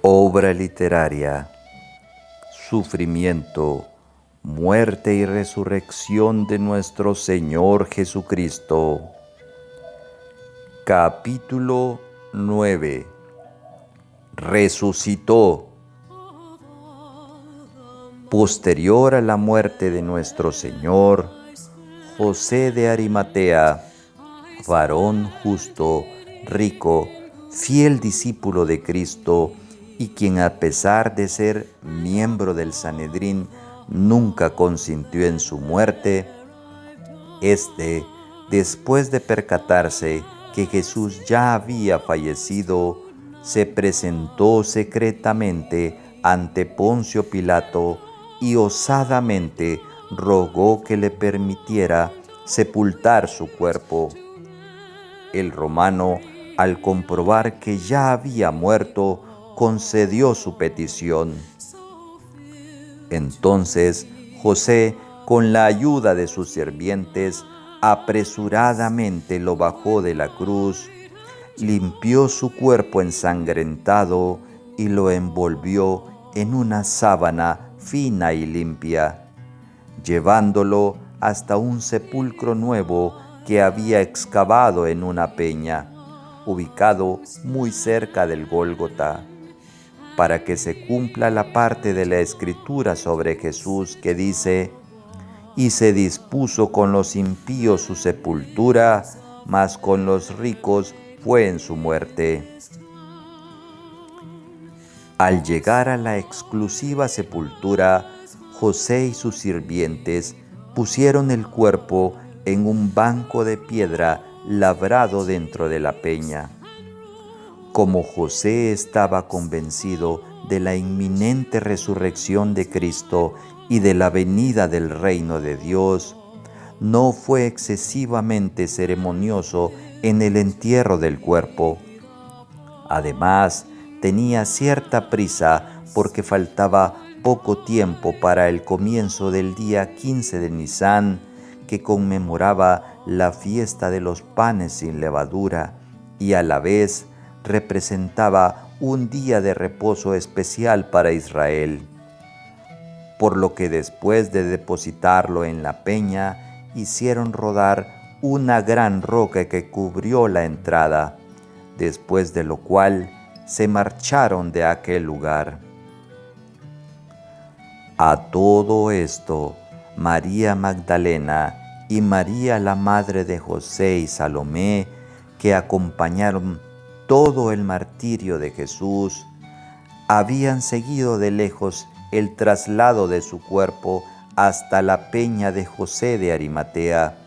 Obra literaria: Sufrimiento, muerte y resurrección de nuestro Señor Jesucristo. Capítulo 9. Resucitó. Posterior a la muerte de nuestro Señor, José de Arimatea, varón justo, rico, fiel discípulo de Cristo, y quien a pesar de ser miembro del Sanedrín nunca consintió en su muerte, después de percatarse que Jesús ya había fallecido, se presentó secretamente ante Poncio Pilato y osadamente rogó que le permitiera sepultar su cuerpo. El romano, al comprobar que ya había muerto, concedió su petición. Entonces José, con la ayuda de sus sirvientes, apresuradamente lo bajó de la cruz, limpió su cuerpo ensangrentado y lo envolvió en una sábana fina y limpia, llevándolo hasta un sepulcro nuevo que había excavado en una peña, ubicado muy cerca del Gólgota, para que se cumpla la parte de la Escritura sobre Jesús que dice: y se dispuso con los impíos su sepultura, mas con los ricos fue en su muerte. Al llegar a la exclusiva sepultura, José y sus sirvientes pusieron el cuerpo en un banco de piedra labrado dentro de la peña. Como José estaba convencido de la inminente resurrección de Cristo y de la venida del reino de Dios, no fue excesivamente ceremonioso en el entierro del cuerpo. Además, tenía cierta prisa porque faltaba poco tiempo para el comienzo del día 15 de Nisán, que conmemoraba la fiesta de los panes sin levadura y a la vez representaba un día de reposo especial para Israel. Por lo que después de depositarlo en la peña, hicieron rodar una gran roca que cubrió la entrada, después de lo cual se marcharon de aquel lugar. A todo esto, María Magdalena y María la madre de José y Salomé, que acompañaron todo el martirio de Jesús, habían seguido de lejos el traslado de su cuerpo hasta la peña de José de Arimatea,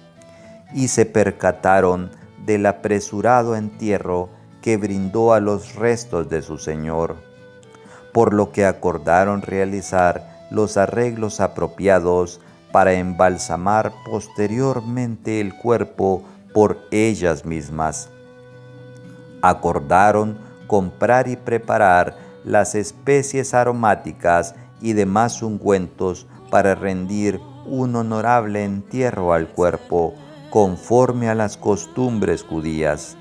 y se percataron del apresurado entierro que brindó a los restos de su Señor, por lo que acordaron realizar los arreglos apropiados para embalsamar posteriormente el cuerpo por ellas mismas. Acordaron comprar y preparar las especies aromáticas y demás ungüentos para rendir un honorable entierro al cuerpo, conforme a las costumbres judías.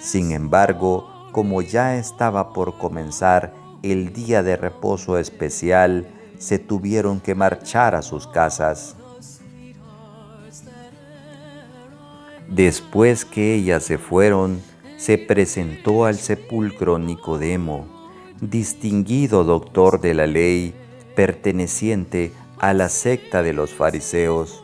Sin embargo, como ya estaba por comenzar el día de reposo especial, se tuvieron que marchar a sus casas. Después que ellas se fueron, se presentó al sepulcro Nicodemo, distinguido doctor de la ley, perteneciente a la secta de los fariseos.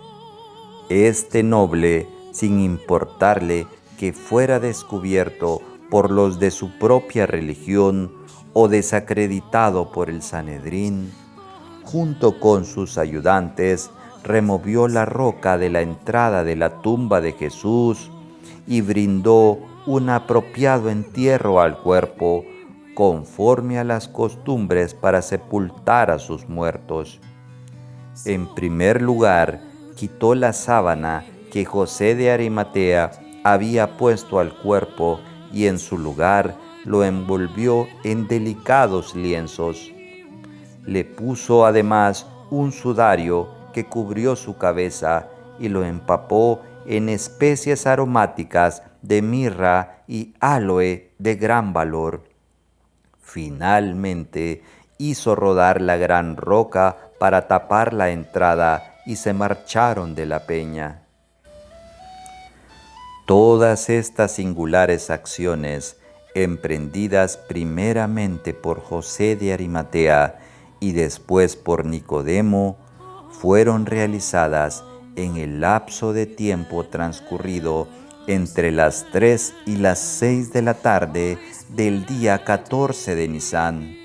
Este noble, sin importarle que fuera descubierto por los de su propia religión o desacreditado por el Sanedrín, junto con sus ayudantes, removió la roca de la entrada de la tumba de Jesús y brindó un apropiado entierro al cuerpo, conforme a las costumbres para sepultar a sus muertos. En primer lugar, quitó la sábana que José de Arimatea había puesto al cuerpo y en su lugar lo envolvió en delicados lienzos. Le puso además un sudario que cubrió su cabeza y lo empapó en especies aromáticas de mirra y áloe de gran valor. finalmente hizo rodar la gran roca para tapar la entrada y se marcharon de la peña. Todas estas singulares acciones, emprendidas primeramente por José de Arimatea y después por Nicodemo, fueron realizadas en el lapso de tiempo transcurrido entre las 3 y las 6 de la tarde del día 14 de Nisán,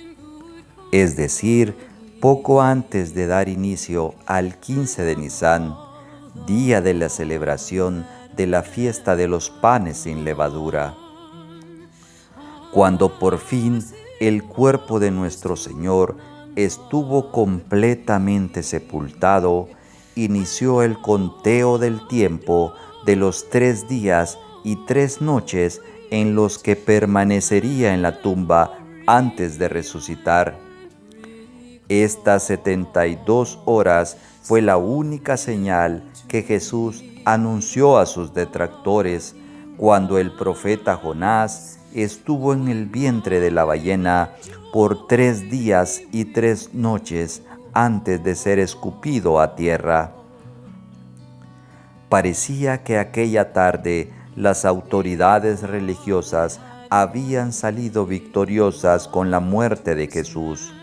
es decir, poco antes de dar inicio al 15 de Nisán, día de la celebración de la fiesta de los panes sin levadura. Cuando por fin el cuerpo de nuestro Señor estuvo completamente sepultado, inició el conteo del tiempo de los 3 días y 3 noches en los que permanecería en la tumba antes de resucitar. Estas 72 horas fue la única señal que Jesús anunció a sus detractores cuando el profeta Jonás estuvo en el vientre de la ballena por 3 días y 3 noches antes de ser escupido a tierra. Parecía que aquella tarde las autoridades religiosas habían salido victoriosas con la muerte de Jesús,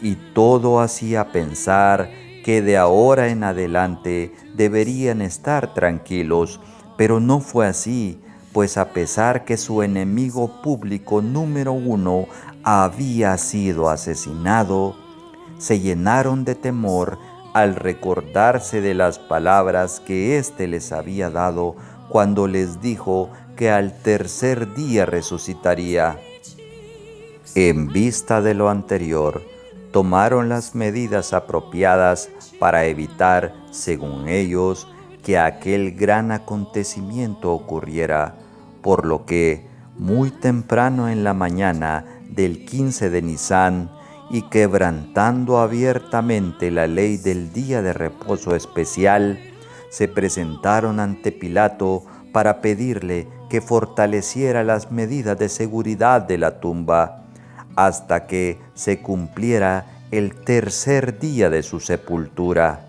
y todo hacía pensar que de ahora en adelante deberían estar tranquilos, pero no fue así, pues a pesar que su enemigo público número 1 había sido asesinado, se llenaron de temor al recordarse de las palabras que éste les había dado cuando les dijo que al tercer día resucitaría. En vista de lo anterior, tomaron las medidas apropiadas para evitar, según ellos, que aquel gran acontecimiento ocurriera, por lo que, muy temprano en la mañana del 15 de Nisán, y quebrantando abiertamente la ley del día de reposo especial, se presentaron ante Pilato para pedirle que fortaleciera las medidas de seguridad de la tumba, hasta que se cumpliera el tercer día de su sepultura.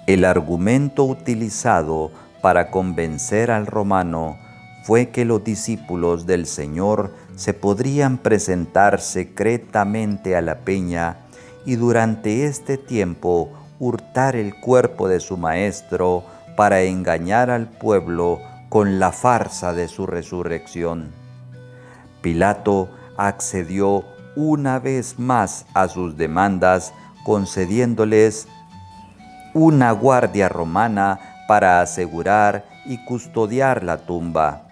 El argumento utilizado para convencer al romano fue que los discípulos del Señor se podrían presentar secretamente a la peña y durante este tiempo hurtar el cuerpo de su maestro para engañar al pueblo con la farsa de su resurrección. Pilato accedió una vez más a sus demandas, concediéndoles una guardia romana para asegurar y custodiar la tumba.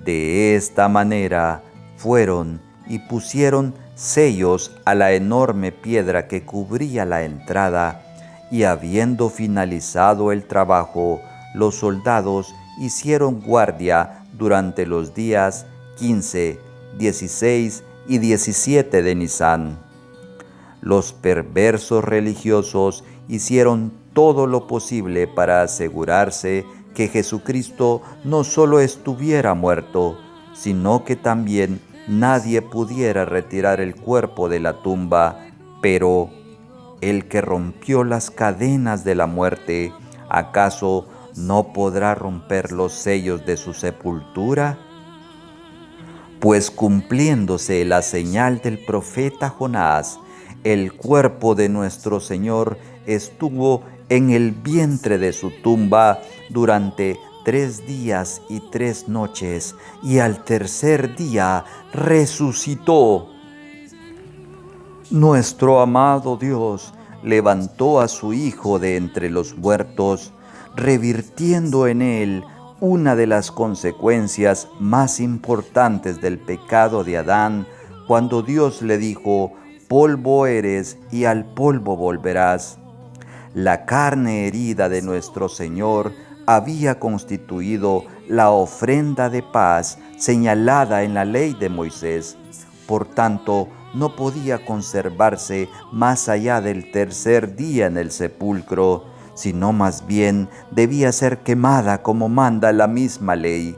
De esta manera fueron y pusieron sellos a la enorme piedra que cubría la entrada, y habiendo finalizado el trabajo, los soldados hicieron guardia durante los días 15, 16 y 17 de Nisán. Los perversos religiosos hicieron todo lo posible para asegurarse que Jesucristo no solo estuviera muerto, sino que también nadie pudiera retirar el cuerpo de la tumba. Pero el que rompió las cadenas de la muerte, ¿acaso no podrá romper los sellos de su sepultura? Pues cumpliéndose la señal del profeta Jonás, el cuerpo de nuestro Señor estuvo en el vientre de su tumba durante 3 días y 3 noches, y al tercer día resucitó. Nuestro amado Dios levantó a su Hijo de entre los muertos, revirtiendo en él una de las consecuencias más importantes del pecado de Adán, cuando Dios le dijo: polvo eres y al polvo volverás. La carne herida de nuestro Señor había constituido la ofrenda de paz señalada en la ley de Moisés. Por tanto, no podía conservarse más allá del tercer día en el sepulcro, sino más bien debía ser quemada como manda la misma ley.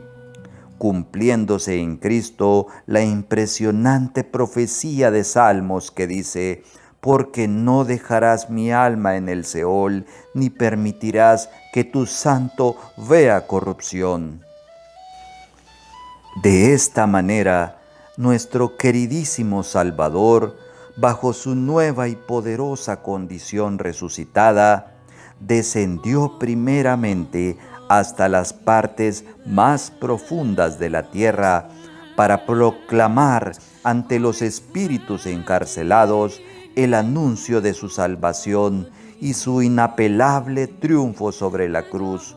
cumpliéndose en Cristo la impresionante profecía de Salmos que dice: porque no dejarás mi alma en el Seol, ni permitirás que tu santo vea corrupción. De esta manera, nuestro queridísimo Salvador, bajo su nueva y poderosa condición resucitada, descendió primeramente hasta las partes más profundas de la tierra para proclamar ante los espíritus encarcelados el anuncio de su salvación y su inapelable triunfo sobre la cruz.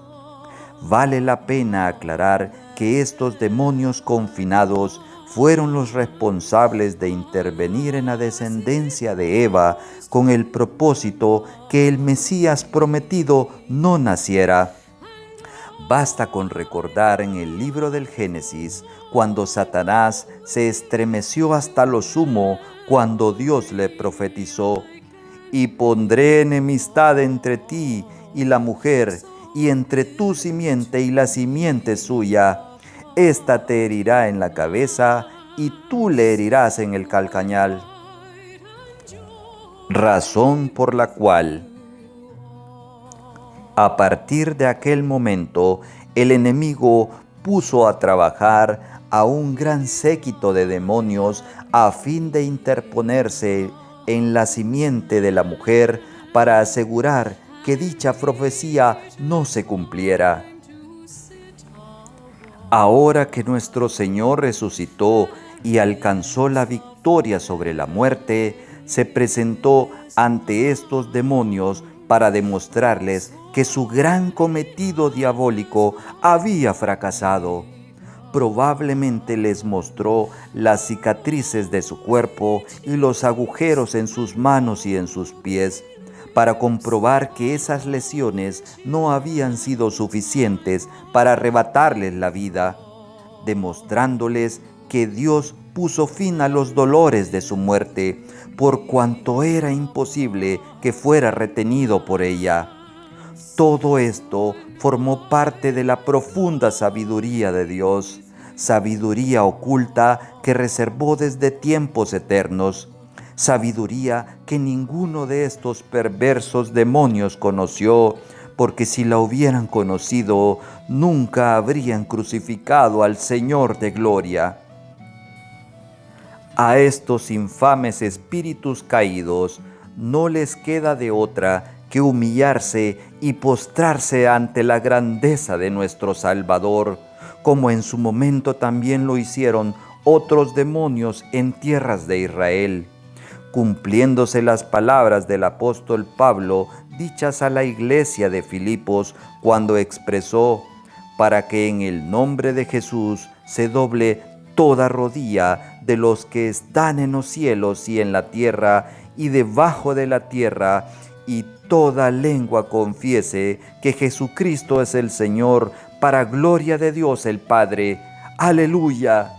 Vale la pena aclarar que estos demonios confinados fueron los responsables de intervenir en la descendencia de Eva con el propósito que el Mesías prometido no naciera. Basta con recordar en el libro del Génesis cuando Satanás se estremeció hasta lo sumo cuando Dios le profetizó: y pondré enemistad entre ti y la mujer, y entre tu simiente y la simiente suya. Esta te herirá en la cabeza, y tú le herirás en el calcañal. Razón por la cual, a partir de aquel momento, el enemigo puso a trabajar a un gran séquito de demonios a fin de interponerse en la simiente de la mujer para asegurar que dicha profecía no se cumpliera. Ahora que nuestro Señor resucitó y alcanzó la victoria sobre la muerte, se presentó ante estos demonios para demostrarles que su gran cometido diabólico había fracasado. Probablemente les mostró las cicatrices de su cuerpo y los agujeros en sus manos y en sus pies, para comprobar que esas lesiones no habían sido suficientes para arrebatarles la vida, demostrándoles que Dios puso fin a los dolores de su muerte, por cuanto era imposible que fuera retenido por ella. Todo esto formó parte de la profunda sabiduría de Dios, sabiduría oculta que reservó desde tiempos eternos, sabiduría que ninguno de estos perversos demonios conoció, porque si la hubieran conocido, nunca habrían crucificado al Señor de gloria. A estos infames espíritus caídos no les queda de otra que humillarse y postrarse ante la grandeza de nuestro Salvador, como en su momento también lo hicieron otros demonios en tierras de Israel, cumpliéndose las palabras del apóstol Pablo dichas a la iglesia de Filipos cuando expresó: para que en el nombre de Jesús se doble toda rodilla de los que están en los cielos y en la tierra y debajo de la tierra, y toda lengua confiese que Jesucristo es el Señor, para gloria de Dios el Padre. ¡Aleluya!